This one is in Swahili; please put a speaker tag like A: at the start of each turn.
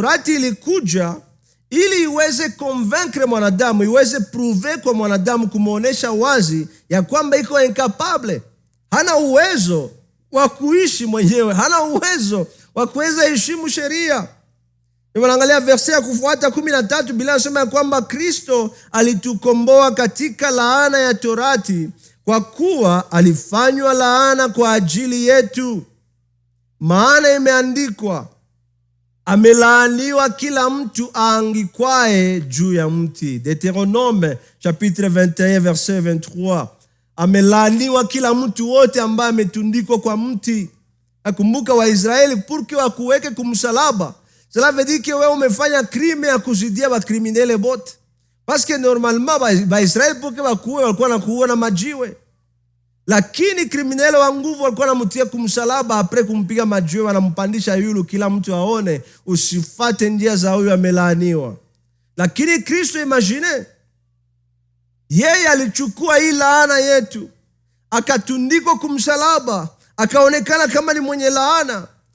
A: Torati ilikuja ili iweze convaincre mwanadamu, iweze prouver kwa mwanadamu, kumuonesha wazi ya kwamba iko incapable, hana uwezo wa kuishi mwenyewe, hana uwezo wa kuweza heshimu sheria. Nimeangalia verse ya kufuata 13, Biblia inasema ya kwamba Kristo alitukomboa katika laana ya Torati, kwa kuwa alifanywa laana kwa ajili yetu. Maana imeandikwa, amelaaniwa kila mtu aangikwae juu ya mti. Deuteronome chapitre 21 verset 23. Amelaaniwa kila mtu wote ambaye ametundikwa kwa mti. Nakumbuka Waisraeli purke wakuweke kumsalaba, cela veut dire que wewe umefanya crime ya kuzidia ba criminele bote. Parce que normalement ba Israeli purke wakuwe walikuwa nakuua na majiwe. Lakini kriminele wa nguvu walikuwa namutia kumsalaba, apre kumpiga majiwe wanampandisha yulu, kila mtu aone usifate njia za huyu amelaaniwa. Lakini Kristo, imagine, yeye alichukua hii laana yetu, akatundikwa kumsalaba, akaonekana kama ni mwenye laana.